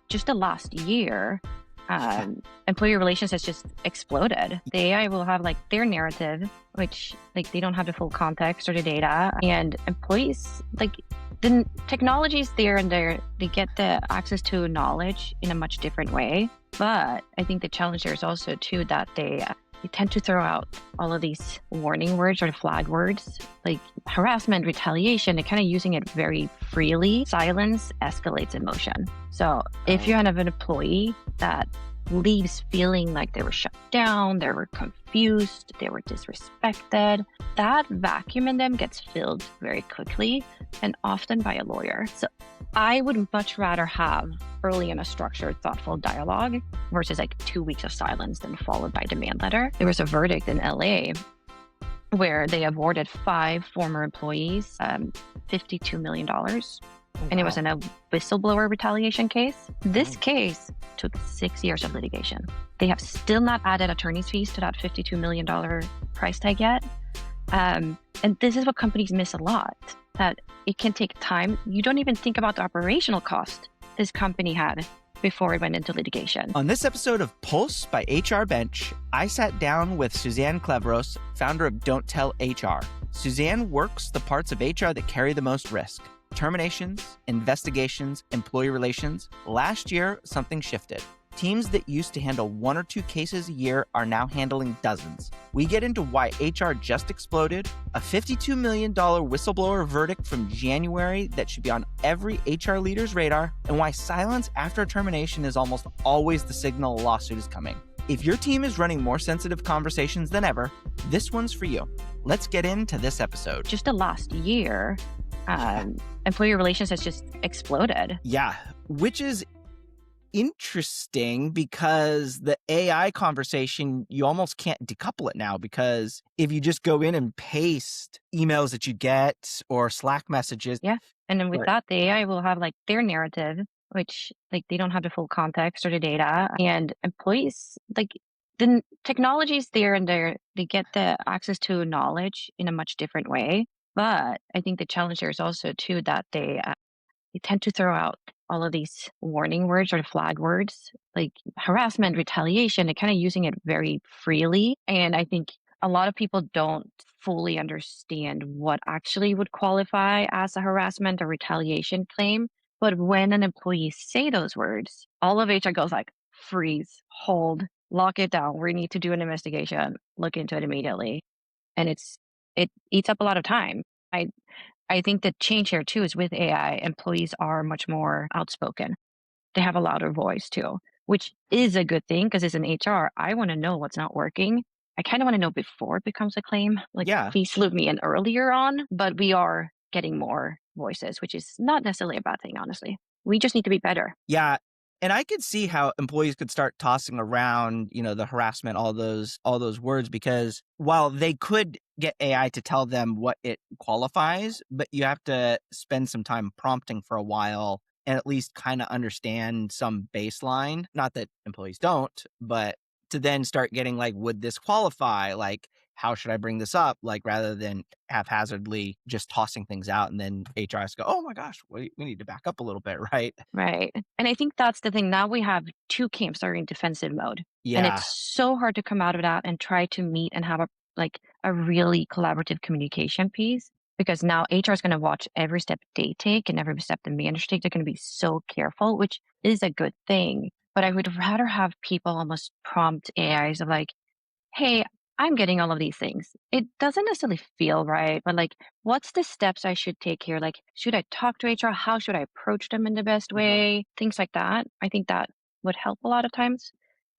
just the last year, employee relations has just exploded. The AI will have like their narrative, which like they don't have the full context or the data, and employees like the technology is there and they get the access to knowledge in a much different way. But I think the challenge there is also too that they tend to throw out all of these warning words or flag words like harassment, retaliation. They're kind of using it very freely. Silence escalates emotion. So if you have an employee that leaves feeling like they were shut down, they were confused, they were disrespected, that vacuum in them gets filled very quickly and often by a lawyer. So I would much rather have early in a structured, thoughtful dialogue versus like 2 weeks of silence then followed by demand letter. There was a verdict in LA where they awarded 5 former employees $52 million. And it was in a whistleblower retaliation case. This case took 6 years of litigation. They have still not added attorney's fees to that $52 million price tag yet. And this is what companies miss a lot, that it can take time. You don't even think about the operational cost this company had before it went into litigation. On this episode of Pulse by HRBench, I sat down with Susanne Kleveros, founder of Don't Tell HR. Susanne works the parts of HR that carry the most risk. Terminations, investigations, employee relations. Last year, something shifted. Teams that used to handle 1 or 2 cases a year are now handling dozens. We get into why HR just exploded, a $52 million whistleblower verdict from January that should be on every HR leader's radar, and why silence after a termination is almost always the signal a lawsuit is coming. If your team is running more sensitive conversations than ever, this one's for you. Let's get into this episode. Just the last year, employee relations has just exploded. Yeah, which is interesting because the AI conversation, you almost can't decouple it now, because if you just go in and paste emails that you get or Slack messages. Yeah. And then with that, the AI will have like their narrative, which like they don't have the full context or the data, and employees like the technology is there and they get the access to knowledge in a much different way. But I think the challenge there is also too that they tend to throw out all of these warning words or flag words like harassment, retaliation. They're kind of using it very freely. And I think a lot of people don't fully understand what actually would qualify as a harassment or retaliation claim. But when an employee say those words, all of HR goes like, freeze, hold, lock it down. We need to do an investigation, look into it immediately. And it eats up a lot of time. I think the change here too is with AI, employees are much more outspoken. They have a louder voice too, which is a good thing because as an HR, I want to know what's not working. I kind of want to know before it becomes a claim. Like, please loop me in earlier on, but we are getting more voices, which is not necessarily a bad thing, honestly. We just need to be better. Yeah. And I could see how employees could start tossing around, the harassment, all those words, because while they could get AI to tell them what it qualifies, but you have to spend some time prompting for a while and at least kind of understand some baseline. Not that employees don't, but to then start getting like, would this qualify? Like, how should I bring this up? Like, rather than haphazardly just tossing things out and then HR has to go, oh my gosh, we need to back up a little bit, right? Right. And I think that's the thing. Now we have 2 camps that are in defensive mode. Yeah. And it's so hard to come out of that and try to meet and have a really collaborative communication piece, because now HR is going to watch every step they take and every step the managers take. They're going to be so careful, which is a good thing. But I would rather have people almost prompt AIs of like, hey, I'm getting all of these things. It doesn't necessarily feel right, but like, what's the steps I should take here? Like, should I talk to HR? How should I approach them in the best way? Things like that. I think that would help a lot of times.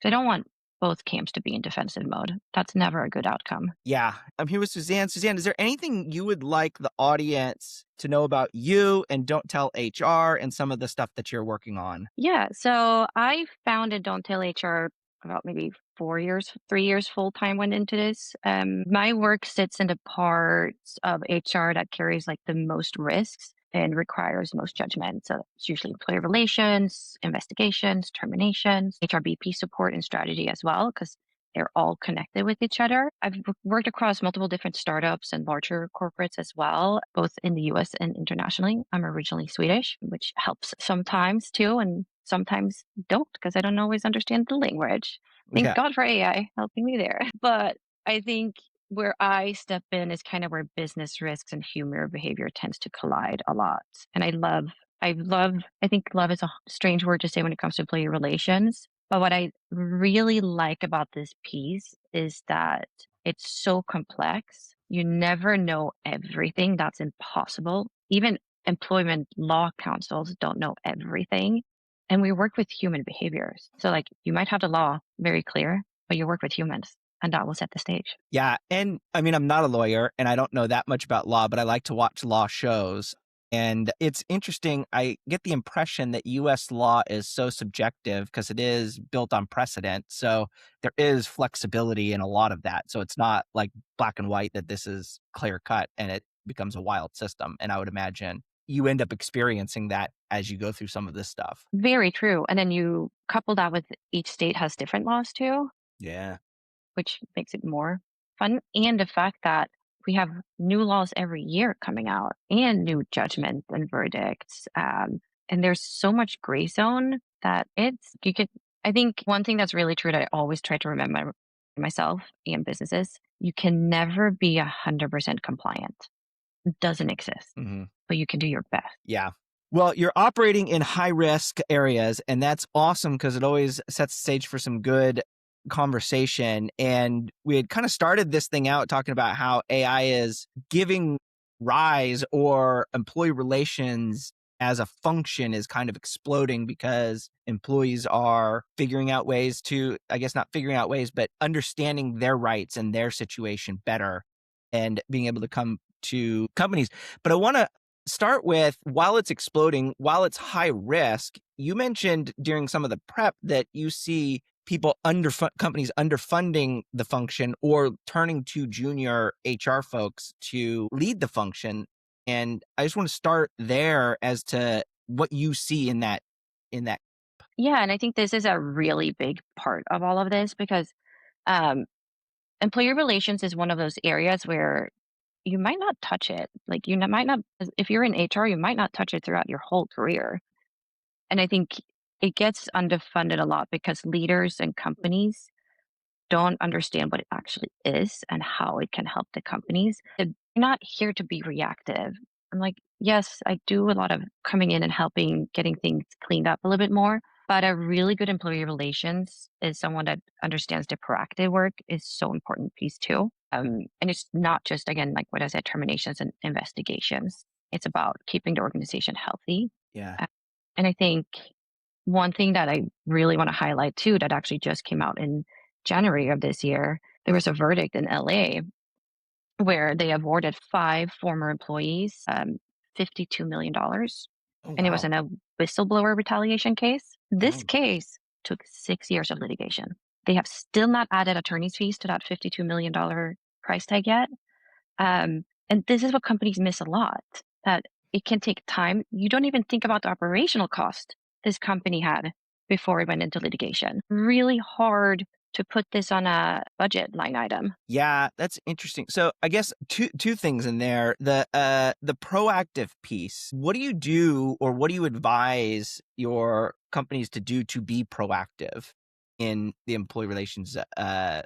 I don't want both camps to be in defensive mode. That's never a good outcome. Yeah. I'm here with Susanne. Suzanne, is there anything you would like the audience to know about you and Don't Tell HR and some of the stuff that you're working on? Yeah. So I founded Don't Tell HR about maybe 3 years full-time went into this. My work sits in the parts of HR that carries like the most risks and requires most judgment. So it's usually employee relations, investigations, terminations, HRBP support and strategy as well, because they're all connected with each other. I've worked across multiple different startups and larger corporates as well, both in the US and internationally. I'm originally Swedish, which helps sometimes too. And sometimes don't because I don't always understand the language. Thank Yeah. God for AI helping me there. But I think where I step in is kind of where business risks and human behavior tends to collide a lot. And I think love is a strange word to say when it comes to employee relations. But what I really like about this piece is that it's so complex. You never know everything. That's impossible. Even employment law councils don't know everything. And we work with human behaviors. So, like, you might have the law very clear, but you work with humans, and that will set the stage. Yeah. And I mean, I'm not a lawyer and I don't know that much about law, but I like to watch law shows. And it's interesting. I get the impression that US law is so subjective because it is built on precedent. So there is flexibility in a lot of that. So it's not like black and white that this is clear cut and it becomes a wild system. And I would imagine you end up experiencing that as you go through some of this stuff. Very true. And then you couple that with each state has different laws too, Yeah. which makes it more fun. And the fact that we have new laws every year coming out and new judgments and verdicts. And there's so much gray zone that you could, I think one thing that's really true that I always try to remember myself and businesses, you can never be 100% compliant. It doesn't exist, Hmm. but you can do your best. Yeah. Well, you're operating in high risk areas, and that's awesome because it always sets the stage for some good conversation. And we had kind of started this thing out talking about how AI is giving rise or employee relations as a function is kind of exploding because employees are figuring out ways to, I guess not figuring out ways, but understanding their rights and their situation better and being able to come to companies. But I want to start with, while it's exploding, while it's high risk, you mentioned during some of the prep that you see people companies underfunding the function or turning to junior HR folks to lead the function. And I just want to start there as to what you see in that. Yeah, and I think this is a really big part of all of this because um, employer relations is one of those areas where you might not touch it. Like might not, if you're in HR, you might not touch it throughout your whole career. And I think it gets underfunded a lot because leaders and companies don't understand what it actually is and how it can help the companies. They're not here to be reactive. I'm like, yes, I do a lot of coming in and helping getting things cleaned up a little bit more. But a really good employee relations is someone that understands the proactive work is so important piece too. And it's not just again like what I said, terminations and investigations. It's about keeping the organization healthy. Yeah. Uh, And I think one thing that I really want to highlight too, that actually just came out in January of this year, there was a verdict in LA where they awarded five former employees $52 million. dollars. Oh, And it was wow. in a whistleblower retaliation case. This Oh, case took 6 years of litigation. They have still not added attorney's fees to that $52 million price tag yet. And this is what companies miss a lot, that it can take time. You don't even think about the operational cost this company had before it went into litigation. Really hard to put this on a budget line item. yeah, that's interesting. So I guess two things in there. The proactive piece. What do you do, or what do you advise your companies to do to be proactive in the employee relations? Uh,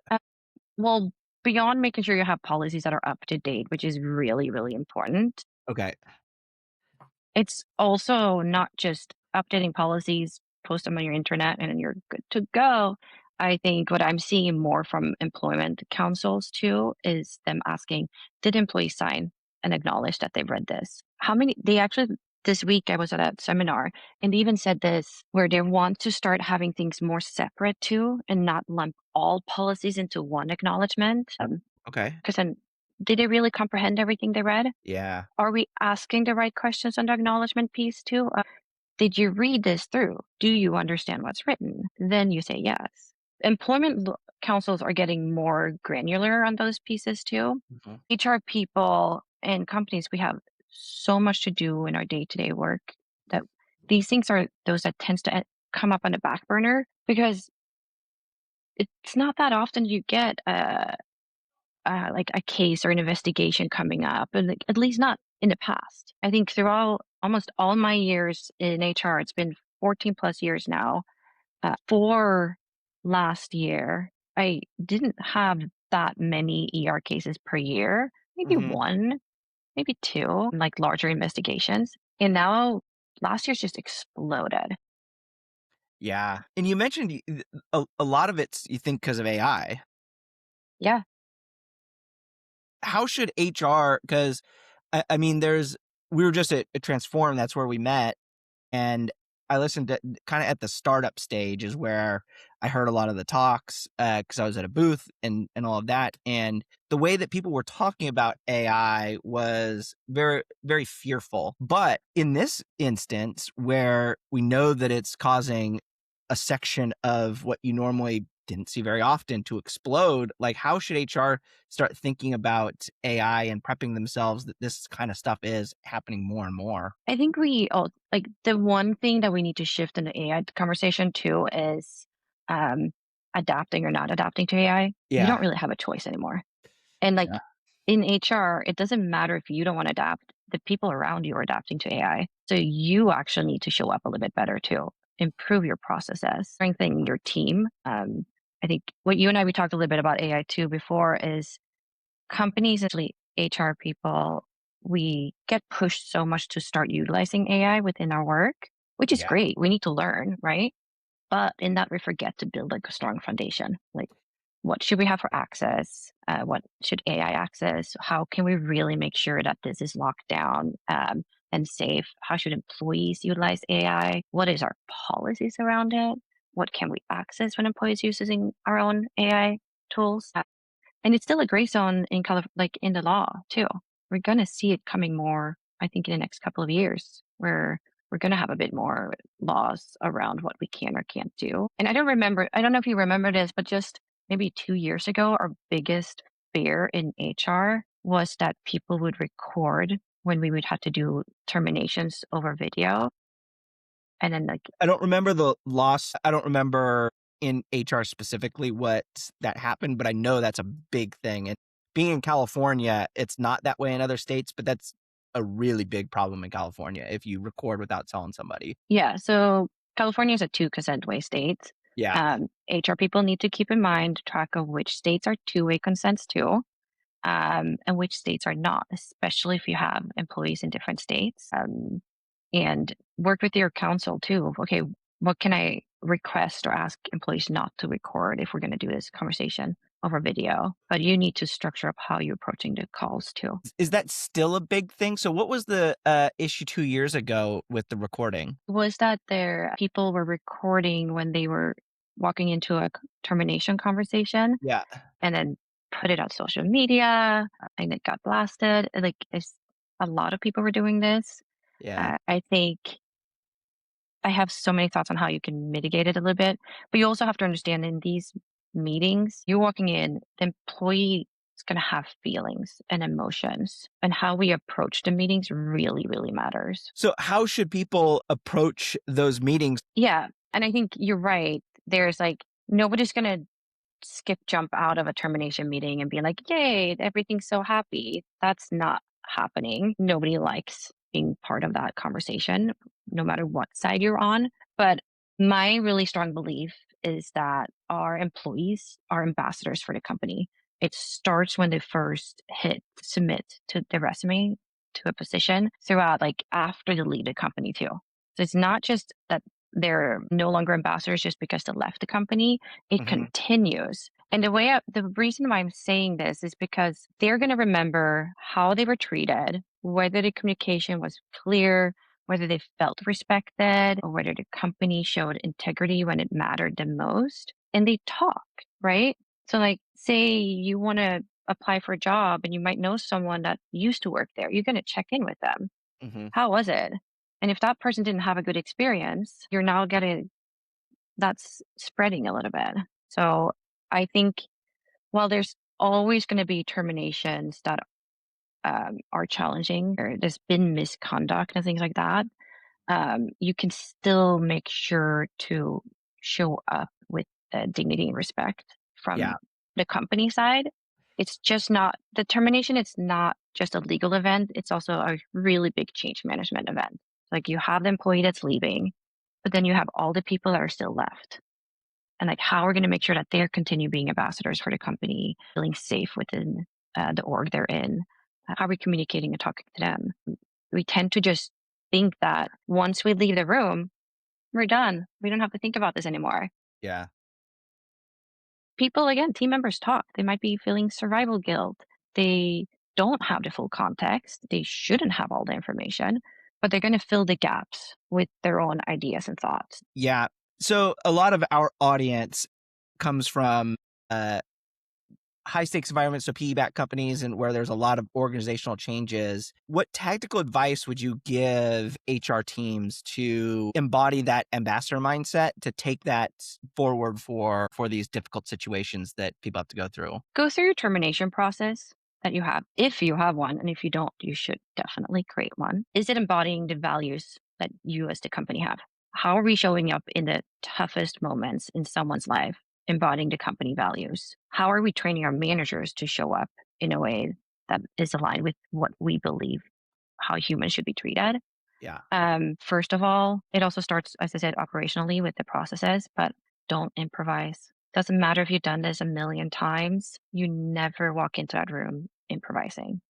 well, beyond making sure you have policies that are up to date, which is really, really important, Okay. it's also not just updating policies, post them on your internet, and then you're good to go. I think what I'm seeing more from employment councils too is them asking, did employees sign and acknowledge that they've read this? How many, they actually, this week I was at a seminar and they even said this, where they want to start having things more separate too and not lump all policies into one acknowledgement. Okay. Because then, did they really comprehend everything they read? Yeah. Are we asking the right questions on the acknowledgement piece too? Did you read this through? Do you understand what's written? Then you say yes. Councils are getting more granular on those pieces too. Mhm. HR people and companies, we have so much to do in our day to day work that these things are those that tends to come up on the back burner because it's not that often you get like a case or an investigation coming up, and at least not in the past. I think throughout almost all my years in HR, it's been 14 plus years now. For last year, I didn't have that many ER cases per year, maybe Hmm. one, maybe two, like larger investigations. And now last year's just exploded. Yeah. And you mentioned a lot of it's, you think, because of AI. Yeah. How should HR, because I mean, we were just at Transform, that's where we met. And I listened to kind of at the startup stage is where I heard a lot of the talks because I was at a booth and all of that. And the way that people were talking about AI was very, very fearful. But in this instance, where we know that it's causing a section of what you normally didn't see very often to explode, like how should HR start thinking about AI and prepping themselves that this kind of stuff is happening more and more? I think like the one thing that we need to shift in the AI conversation too is um, adapting or not adapting to AI. You Yeah. don't really have a choice anymore. And like in HR, it doesn't matter if you don't want to adapt, the people around you are adapting to AI. So you actually need to show up a little bit better too, improve your processes, strengthen your team. I think what you and we talked a little bit about AI too before is companies, actually HR people, we get pushed so much to start utilizing AI within our work, which is Yeah. great. We need to learn, right? But in that, we forget to build like a strong foundation. Like, what should we have for access? What should AI access? How can we really make sure that this is locked down and safe? How should employees utilize AI? What is our policies around it? What can we access when employees using our own AI tools? And it's still a gray zone in like in the law too. We're gonna see it coming more, I think, in the next couple of years, where we're gonna have a bit more laws around what we can or can't do. And I don't know if you remember this, but just maybe 2 years ago, our biggest fear in HR was that people would record when we would have to do terminations over video. And then like I don't remember the loss. I don't remember in HR specifically what that happened, but I know that's a big thing. And being in California, it's not that way in other states, but that's a really big problem in California if you record without telling somebody. yeah, so California is a two consent way state. Yeah. HR people need to keep in mind track of which states are two-way consents too, and which states are not, especially if you have employees in different states. And work with your counsel too. Okay, what can I request or ask employees not to record if we're going to do this conversation over video? But you need to structure up how you're approaching the calls too. Is that still a big thing? So what was the issue 2 years ago with the recording? Was that there people were recording when they were walking into a termination conversation Yeah. and then put it on social media and it got blasted. Like a lot of people were doing this. Yeah. I think I have so many thoughts on how you can mitigate it a little bit, but you also have to understand in these meetings, you're walking in, the employee is going to have feelings and emotions, and how we approach the meetings really, really matters. So how should people approach those meetings? Yeah. And I think you're right. There's like, nobody's going to skip jump out of a termination meeting and be like, yay, everything's so happy. That's not happening. Nobody likes being part of that conversation, no matter what side you're on. But my really strong belief is that our employees are ambassadors for the company. It starts when they first hit submit to the resume to a position throughout, like after they leave the company too. So it's not just that they're no longer ambassadors just because they left the company. It Mhm. continues. And the reason why I'm saying this is because they're going to remember how they were treated, whether the communication was clear, whether they felt respected, or whether the company showed integrity when it mattered the most. And they talk, right? So, like, say you want to apply for a job and you might know someone that used to work there, you're going to check in with them. Mhm. How was it? And if that person didn't have a good experience, you're now getting that's spreading a little bit. So I think while there's always going to be terminations that are challenging, or there's been misconduct and things like that, you can still make sure to show up with dignity and respect from Yeah. the company side. It's just not the termination. It's not just a legal event. It's also a really big change management event. Like you have the employee that's leaving. but then you have all the people that are still left. And like, how are we going to make sure that they're continue being ambassadors for the company, feeling safe within the org they're in? How are we communicating and talking to them? We tend to just think that once we leave the room, we're done. We don't have to think about this anymore. Yeah. People, again, team members talk. They might be feeling survival guilt. They don't have the full context. They shouldn't have all the information, but they're going to fill the gaps with their own ideas and thoughts. Yeah. So a lot of our audience comes from high stakes environments, so PE-backed companies, and where there's a lot of organizational changes. What tactical advice would you give HR teams to embody that ambassador mindset, to take that forward for these difficult situations that people have to go through? Go through your termination process that you have, if you have one, and if you don't, you should definitely create one. Is it embodying the values that you as the company have? How are we showing up in the toughest moments in someone's life, embodying the company values? How are we training our managers to show up in a way that is aligned with what we believe how humans should be treated? Yeah. First of all, it also starts, as I said, operationally with the processes, but don't improvise. Doesn't matter if you've done this a million times, you never walk into that room improvising.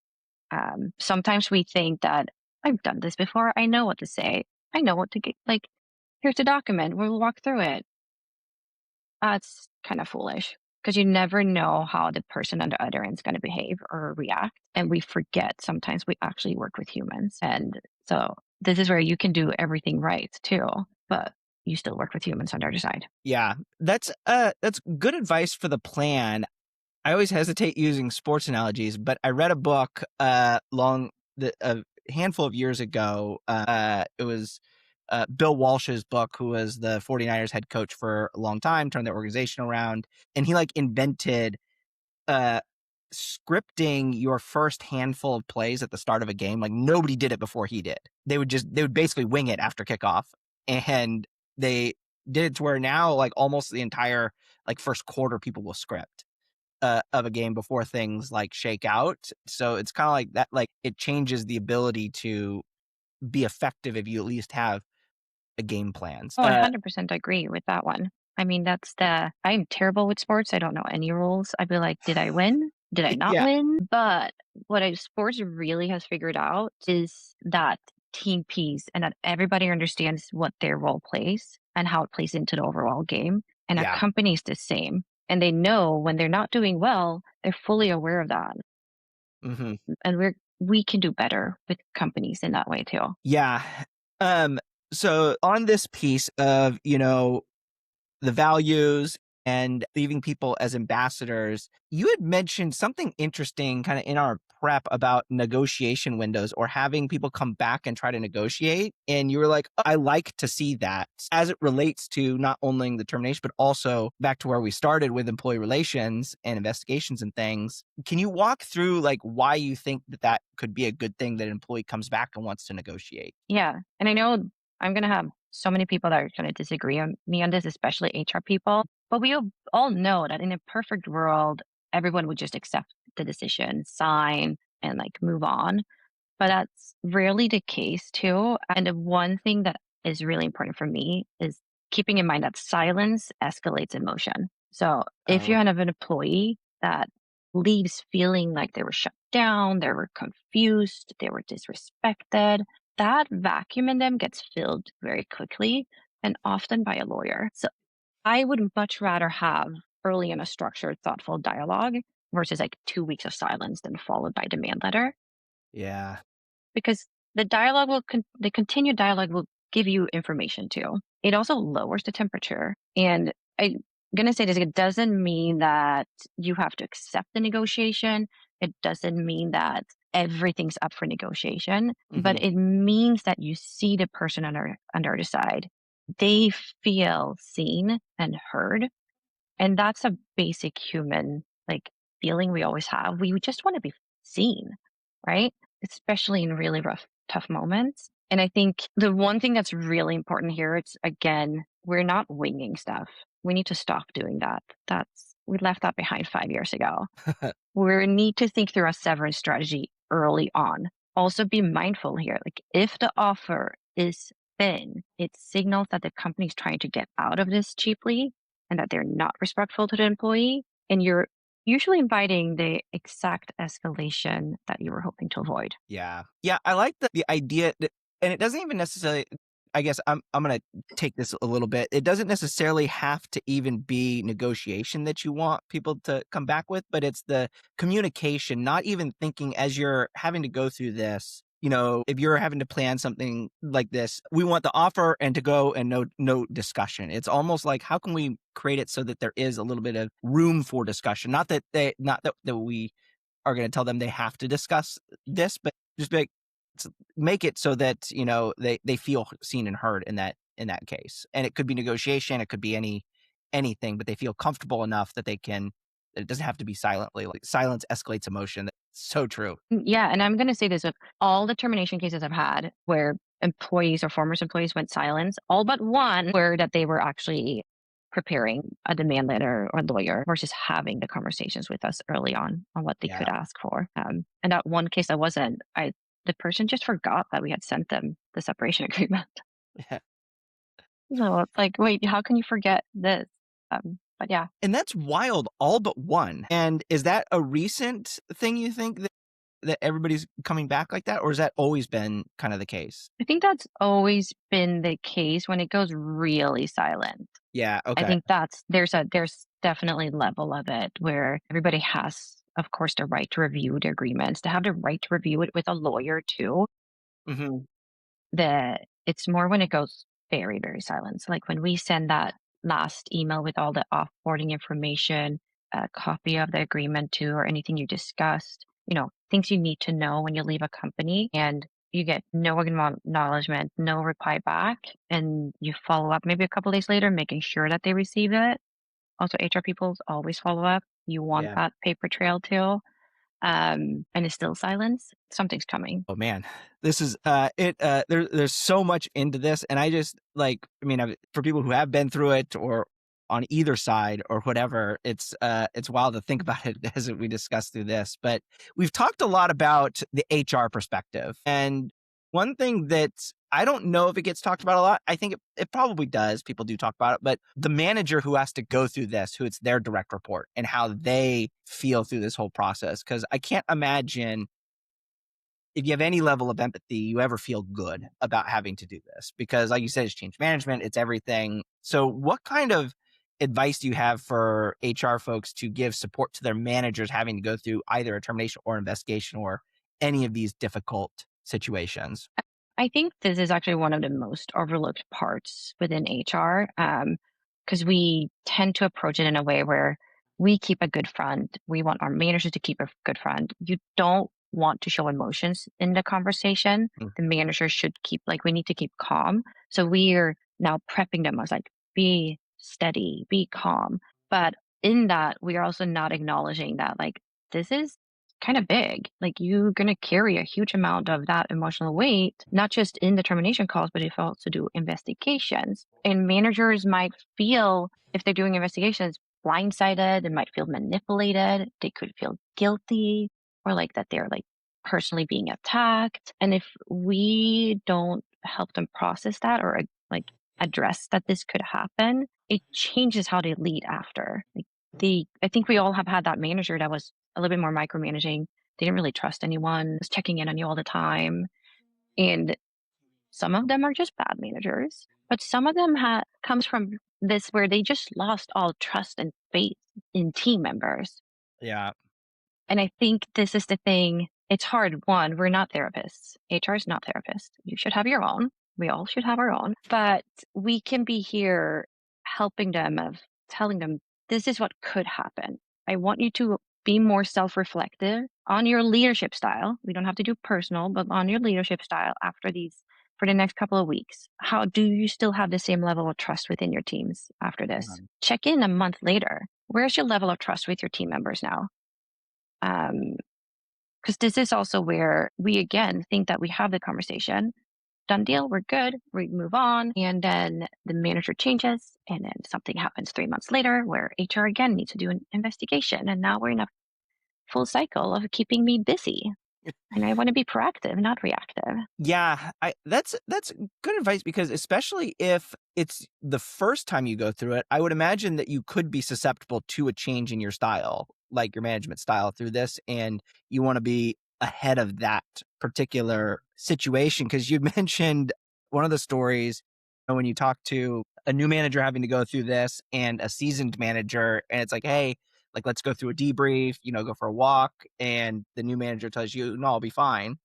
Sometimes we think that I've done this before. I know what to say. I know what to get. Like, here's the document. We'll walk through it. That's kind of foolish because you never know how the person on the other end is going to behave or react. And we forget sometimes we actually work with humans. And so this is where you can do everything right too, but you still work with humans on the other side. Yeah. That's good advice for the plan. I always hesitate using sports analogies, but I read a book a handful of years ago. It was Bill Walsh's book, who was the 49ers head coach for a long time, turned the organization around, and he invented scripting your first handful of plays at the start of a game. Like, nobody did it before he did. They would basically wing it after kickoff, and they did it to where now almost the entire first quarter people will script of a game before things shake out. So it's kind of like that. It changes the ability to be effective if you at least have a game plan. Oh, 100% agree with that one. I mean, I'm terrible with sports. I don't know any rules. I'd be like, did I win? Did I not Yeah. win? But sports really has figured out is that team piece and that everybody understands what their role plays and how it plays into the overall game. And Yeah. a company's the same. And they know when they're not doing well, they're fully aware of that. Mm-hmm. And we can do better with companies in that way too. Yeah. So on this piece of, the values and leaving people as ambassadors, you had mentioned something interesting kind of in our prep about negotiation windows or having people come back and try to negotiate. And you were like, oh, I like to see that as it relates to not only the termination, but also back to where we started with employee relations and investigations and things. Can you walk through why you think that could be a good thing that an employee comes back and wants to negotiate? Yeah. And I know I'm going to have so many people that are going to disagree on me on this, especially HR people. But we all know that in a perfect world, everyone would just accept the decision, sign, and move on. But that's rarely the case too. And the one thing that is really important for me is keeping in mind that silence escalates emotion. So if you Oh. have an employee that leaves feeling like they were shut down, they were confused, they were disrespected, that vacuum in them gets filled very quickly and often by a lawyer. So I would much rather have early in a structured, thoughtful dialogue versus 2 weeks of silence then followed by demand letter. Yeah. Because the continued dialogue will give you information too. It also lowers the temperature. And I'm going to say this, it doesn't mean that you have to accept the negotiation. It doesn't mean that everything's up for negotiation, but it means that you see the person on the other side. They feel seen and heard. And that's a basic human feeling we always have. We just want to be seen, right? Especially in really rough, tough moments. And I think the one thing that's really important here, it's again, we're not winging stuff. We need to stop doing that. We left that behind 5 years ago. We need to think through a severance strategy early on. Also be mindful here. If the offer is thin. It signals that the company's trying to get out of this cheaply and that they're not respectful to the employee. And you're usually inviting the exact escalation that you were hoping to avoid. Yeah. Yeah, I like the idea that, and it doesn't even necessarily, I guess I'm going to take this a little bit. It doesn't necessarily have to even be negotiation that you want people to come back with, but it's the communication, not even thinking as you're having to go through this. If you're having to plan something like this, we want the offer and to go and no discussion. It's almost like, how can we create it so that there is a little bit of room for discussion? Not that we are going to tell them they have to discuss this, but just make it so that they feel seen and heard in that case. And it could be negotiation, it could be anything, but they feel comfortable enough that it doesn't have to be silently. Like, silence escalates emotion. That's so true. Yeah, and I'm going to say this with all the termination cases I've had where employees or former employees went silent, all but one were that they were actually preparing a demand letter or lawyer versus having the conversations with us early on what they could Yeah. ask for. And that one case I wasn't, the person just forgot that we had sent them the separation agreement. Yeah. So it's like, wait, how can you forget this? But yeah, And that's wild, all but one. And is that a recent thing, you think, that everybody's coming back like that? Or has that always been kind of the case? I think that's always been the case when it goes really silent. Yeah. I Okay. think there's definitely level of it where everybody has, of course, the right to review the agreements, to have the right to review it with a lawyer too. Hmm. It's more when it goes very, very silent. So like when we send that last email with all the offboarding information, a copy of the agreement too, or anything you discussed, things you need to know when you leave a company and you get no acknowledgement, no reply back, and you follow up maybe a couple days later, making sure that they receive it. Also, HR people always follow up. You want Yeah. that paper trail too. And it's still silence. Something's coming. Oh man, this is there's so much into this, and I just for people who have been through it or on either side or whatever, it's wild to think about it as we discuss through this. But we've talked a lot about the HR perspective, and one thing that I don't know if it gets talked about a lot. I think it probably does. People do talk about it, but the manager who has to go through this, who it's their direct report, and how they feel through this whole process, because I can't imagine, if you have any level of empathy, you ever feel good about having to do this, because like you said, it's change management, it's everything. So what kind of advice do you have for HR folks to give support to their managers having to go through either a termination or investigation or any of these difficult situations? I think this is actually one of the most overlooked parts within HR, because we tend to approach it in a way where we keep a good front. We want our managers to keep a good front. You don't want to show emotions in the conversation. Mm. The manager should we need to keep calm. So we are now prepping them as like, be steady, be calm. But in that, we are also not acknowledging that like, this is kind of big. Like you're going to carry a huge amount of that emotional weight, not just in the termination calls, but if you also do investigations. And managers might feel, if they're doing investigations, blindsided, they might feel manipulated, they could feel guilty, or like that they're like personally being attacked. And if we don't help them process that or like address that this could happen, it changes how they lead after. Like I think we all have had that manager that was a little bit more micromanaging. They didn't really trust anyone, was checking in on you all the time. And some of them are just bad managers, but some of them comes from this where they just lost all trust and faith in team members. Yeah. And I think this is the thing. It's hard. One, we're not therapists. HR is not therapists. You should have your own. We all should have our own. But we can be here helping them, of telling them this is what could happen. I want you to be more self-reflective on your leadership style. We don't have to do personal, but on your leadership style after these, for the next couple of weeks. How do you still have the same level of trust within your teams after this? Check in a month later. Where's your level of trust with your team members now? Because this is also where we again think that we have the conversation, done deal, we're good, we move on, and then the manager changes, and then something happens 3 months later where HR again needs to do an investigation, and now we're in a full cycle of keeping me busy. And I want to be proactive, not reactive. Yeah, that's good advice because especially if it's the first time you go through it, I would imagine that you could be susceptible to a change in your style, like your management style through this, and you want to be ahead of that particular situation because you mentioned one of the stories when you talk to a new manager having to go through this and a seasoned manager, and it's like, hey, like let's go through a debrief, go for a walk, and the new manager tells you, no, I'll be fine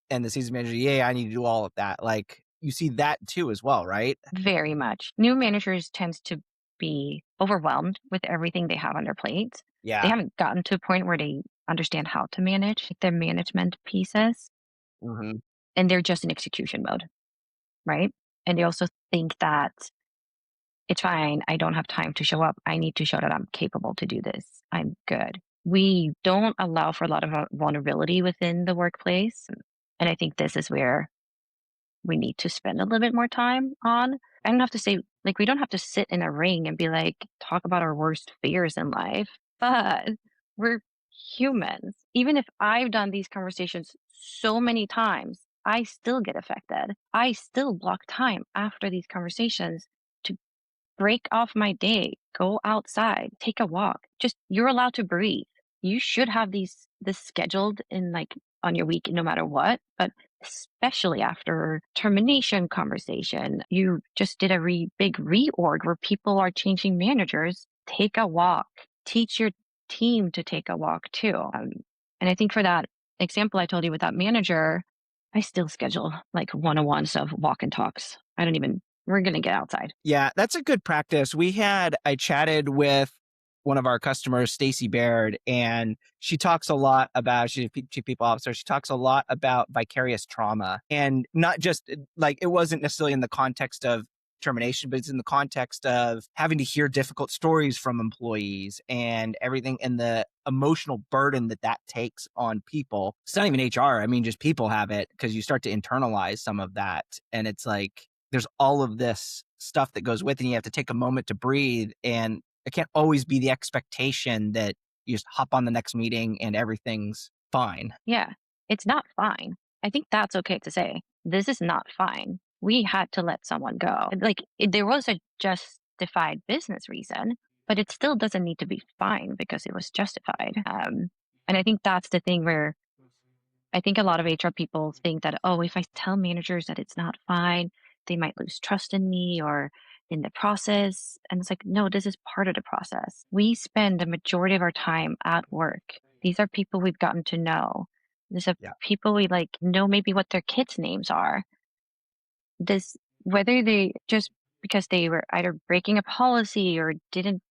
and the season manager, yeah, I need to do all of that. Like you see that too as well, right? Very much. New managers tends to be overwhelmed with everything they have on their plate. They Yeah. haven't gotten to a point where they understand how to manage their management pieces, Hmm. and they're just in execution mode, right? And they also think that it's fine. I don't have time to show up. I need to show that I'm capable to do this. I'm good. We don't allow for a lot of vulnerability within the workplace. And I think this is where we need to spend a little bit more time on. I don't have to say, like, we don't have to sit in a ring and be like, talk about our worst fears in life, but we're humans. Even if I've done these conversations so many times, I still get affected. I still block time after these conversations to break off my day, go outside, take a walk. Just you're allowed to breathe. You should have this scheduled in like on your week no matter what, but especially after termination conversation, you just did a big reorg where people are changing managers. Take a walk. Teach your team to take a walk too. And I think for that example I told you with that manager, I still schedule like one-on-ones of walk and talks. I don't even we're gonna get outside. Yeah, that's a good practice. I chatted with one of our customers, Stacy Baird, and she talks a lot about, she's a chief people officer. She talks a lot about vicarious trauma and not just like it wasn't necessarily in the context of termination, but it's in the context of having to hear difficult stories from employees and everything and the emotional burden that that takes on people. It's not even HR. I mean, just people have it because you start to internalize some of that. And it's like, there's all of this stuff that goes with it and you have to take a moment to breathe and it can't always be the expectation that you just hop on the next meeting and everything's fine. Yeah, it's not fine. I think that's okay to say. This is not fine. We had to let someone go. There was a justified business reason, but it still doesn't need to be fine because it was justified. And I think that's the thing where I think a lot of HR people think that, oh, if I tell managers that it's not fine, they might lose trust in me or in the process. And it's like, no, this is part of the process. We spend the majority of our time at work. These are people we've gotten to know. These are Yeah. people we like know maybe what their kids' names are. This whether they just because they were either breaking a policy or didn't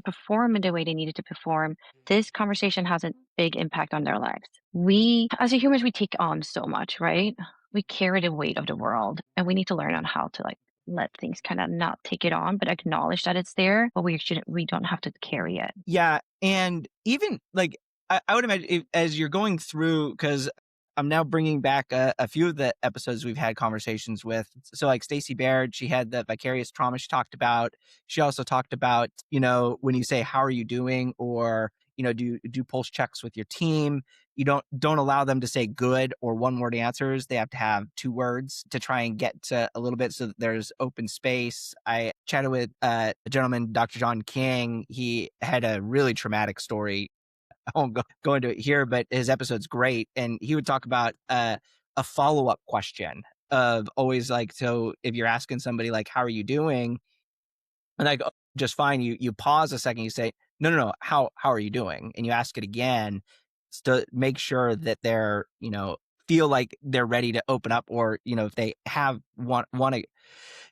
perform in the way they needed to perform, this conversation has a big impact on their lives. We as a humans we take on so much, right? We carry the weight of the world and we need to learn on how to like let things kind of not take it on, but acknowledge that it's there, but we don't have to carry it. Yeah. And even like, I would imagine as you're going through, because I'm now bringing back a few of the episodes we've had conversations with. So, like Stacey Baird, she had the vicarious trauma she talked about. She also talked about, when you say, how are you doing? Or, do pulse checks with your team. You don't allow them to say good or one word answers. They have to have two words to try and get to a little bit so that there's open space. I chatted with a gentleman, Dr. John King. He had a really traumatic story. I won't go into it here, but his episode's great. And he would talk about a follow-up question of always like, so if you're asking somebody like, how are you doing? And I go, just fine. You pause a second, you say, no, how are you doing? And you ask it again to make sure that they're, feel like they're ready to open up or, if they want to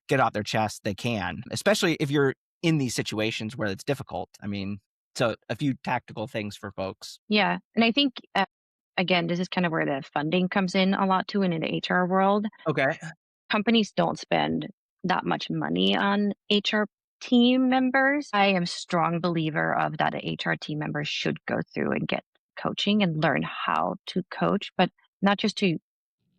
get off their chest, they can, especially if you're in these situations where it's difficult. I mean, so a few tactical things for folks. Yeah. And I think again, this is kind of where the funding comes in a lot too, and in the HR world. Okay. Companies don't spend that much money on HR team members. I am a strong believer of that a HR team members should go through and get coaching and learn how to coach, but not just to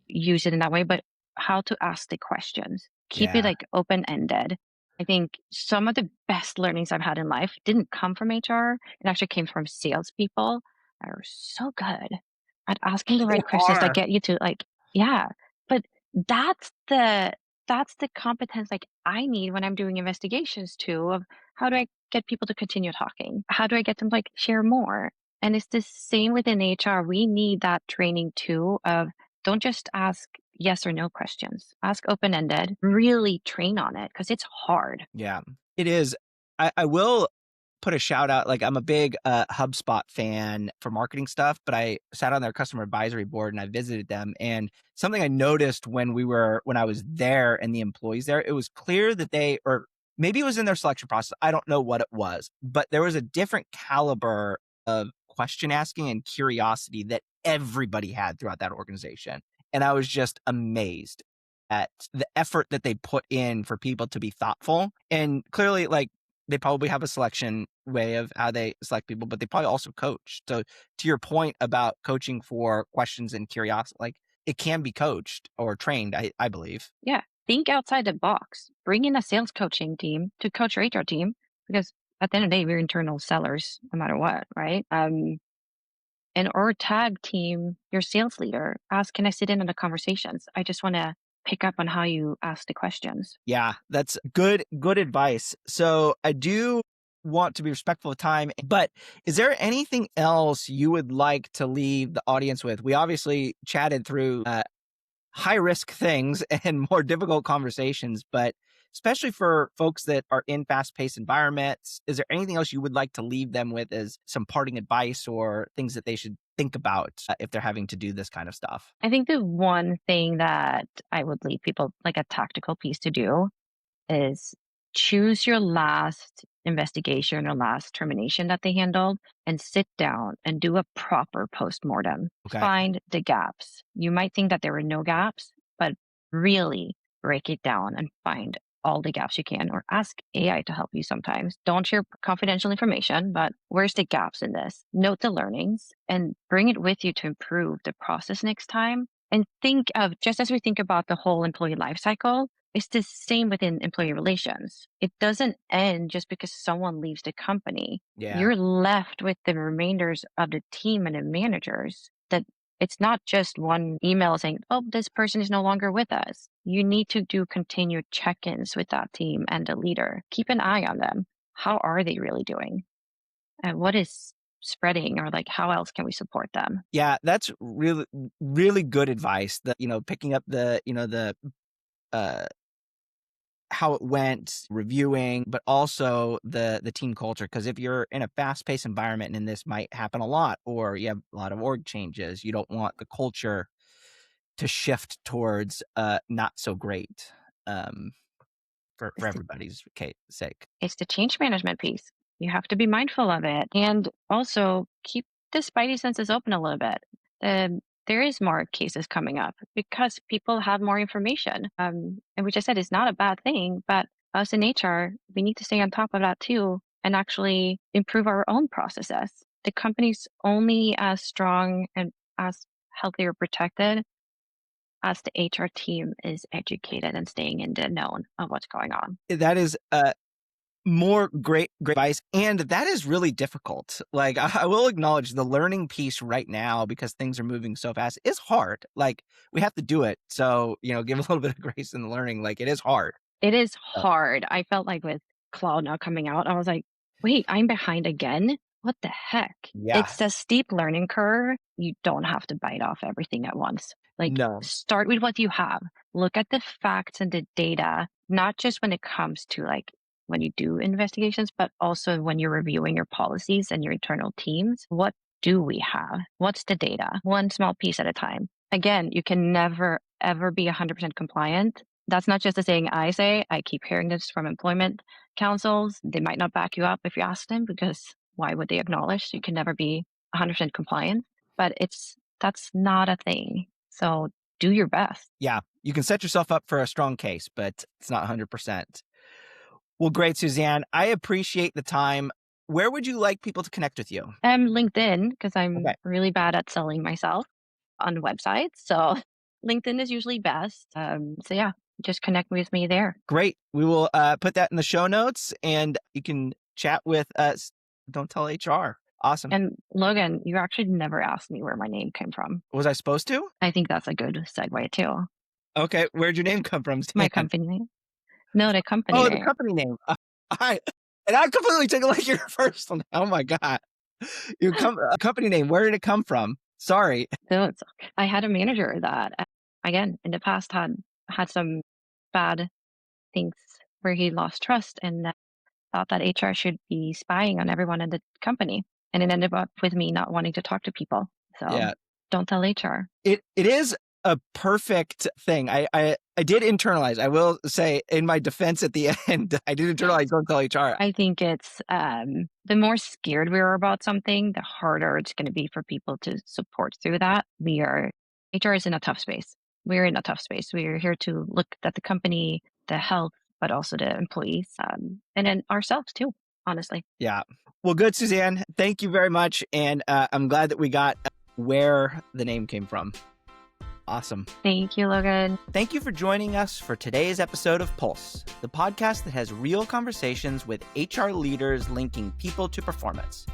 use it in that way, but how to ask the questions. Keep it Yeah. like open ended. I think some of the best learnings I've had in life didn't come from HR. It actually came from salespeople that are so good at asking the They right questions that are. get you to like, yeah. But that's the that's the competence like I need when I'm doing investigations too of how do I get people to continue talking? How do I get them to like share more? And it's the same within HR. We need that training too of don't just ask yes or no questions. Ask open-ended, really train on it because it's hard. Yeah, it is. I will put a shout out. Like, I'm a big HubSpot fan for marketing stuff, but I sat on their customer advisory board and I visited them. And something I noticed when I was there and the employees there, it was clear that or maybe it was in their selection process. I don't know what it was, but there was a different caliber of question asking and curiosity that everybody had throughout that organization. And I was just amazed at the effort that they put in for people to be thoughtful. And clearly, like, they probably have a selection way of how they select people, but they probably also coach. So to your point about coaching for questions and curiosity, like, it can be coached or trained, I believe. Yeah. Think outside the box. Bring in a sales coaching team to coach your HR team because at the end of the day, we're internal sellers no matter what, right? And or tag team your sales leader. Ask, can I sit in on the conversations? I just want to pick up on how you ask the questions. Yeah, that's good advice. So I do want to be respectful of time, but is there anything else you would like to leave the audience with? We obviously chatted through high risk things and more difficult conversations, but especially for folks that are in fast paced environments, is there anything else you would like to leave them with as some parting advice or things that they should think about if they're having to do this kind of stuff? I think the one thing that I would leave people like a tactical piece to do is choose your last investigation or last termination that they handled and sit down and do a proper post-mortem. Okay. Find the gaps. You might think that there were no gaps, but really break it down and find all the gaps you can or ask AI to help you sometimes. Don't share confidential information, but where's the gaps in this? Note the learnings and bring it with you to improve the process next time. And think of just as we think about the whole employee life cycle, it's the same within employee relations. It doesn't end just because someone leaves the company. Yeah. You're left with the remainders of the team and the managers that it's not just one email saying, oh, this person is no longer with us. You need to do continued check-ins with that team and the leader. Keep an eye on them. How are they really doing? And what is spreading or like how else can we support them? Yeah, that's really, really good advice. That, picking up the uh, how it went, reviewing, but also the team culture. Because if you're in a fast paced environment and this might happen a lot, or you have a lot of org changes, you don't want the culture to shift towards not so great for everybody's sake. It's the change management piece. You have to be mindful of it and also keep the spidey senses open a little bit. There is more cases coming up because people have more information. And which I said is not a bad thing, but us in HR, we need to stay on top of that too and actually improve our own processes. The company's only as strong and as healthy or protected as the HR team is educated and staying in the known of what's going on. That is more great advice. And that is really difficult. Like, I will acknowledge the learning piece right now, because things are moving so fast, is hard. Like, we have to do it. So, give a little bit of grace in the learning. Like, it is hard. It is hard. I felt like with Cloud now coming out, I was like, wait, I'm behind again? What the heck? Yeah. It's a steep learning curve. You don't have to bite off everything at once. Like, No. start with what you have. Look at the facts and the data, not just when it comes to like when you do investigations, but also when you're reviewing your policies and your internal teams. What do we have? What's the data? One small piece at a time. Again, you can never, ever be 100% compliant. That's not just a saying I say. I keep hearing this from employment councils. They might not back you up if you ask them because why would they acknowledge you can never be 100% compliant? But that's not a thing. So do your best. Yeah. You can set yourself up for a strong case, but it's not 100%. Well, great, Susanne. I appreciate the time. Where would you like people to connect with you? LinkedIn, because I'm Okay. really bad at selling myself on websites. So LinkedIn is usually best. So yeah, just connect with me there. Great. We will put that in the show notes, and you can chat with us. Don't Tell HR. Awesome. And Logan, you actually never asked me where my name came from. Was I supposed to? I think that's a good segue too. Okay. Where'd your name come from, My Stan? company name. No, the company Oh, name. the company name. And I completely took it like your first one. Oh my God. Your company name, where did it come from? Sorry. So I had a manager that, again, in the past had some bad things where he lost trust and thought that HR should be spying on everyone in the company. And it ended up with me not wanting to talk to people. So Yeah. don't tell HR. It is a perfect thing. I did internalize. I will say in my defense at the end, I did internalize, don't tell HR. I think it's the more scared we are about something, the harder it's going to be for people to support through that. HR is in a tough space. We're in a tough space. We're here to look at the company, the health, but also the employees, and then ourselves too, honestly. Yeah. Well, good, Susanne. Thank you very much. And I'm glad that we got where the name came from. Awesome. Thank you, Logan. Thank you for joining us for today's episode of Pulse, the podcast that has real conversations with HR leaders linking people to performance.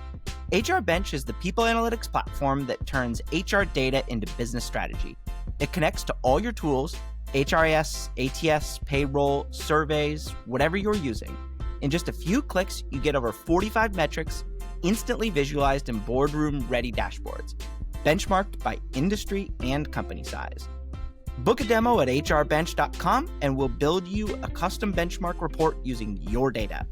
HRBench is the people analytics platform that turns HR data into business strategy. It connects to all your tools, HRIS, ATS, payroll, surveys, whatever you're using. In just a few clicks, you get over 45 metrics instantly visualized in boardroom-ready dashboards, benchmarked by industry and company size. Book a demo at HRBench.com and we'll build you a custom benchmark report using your data.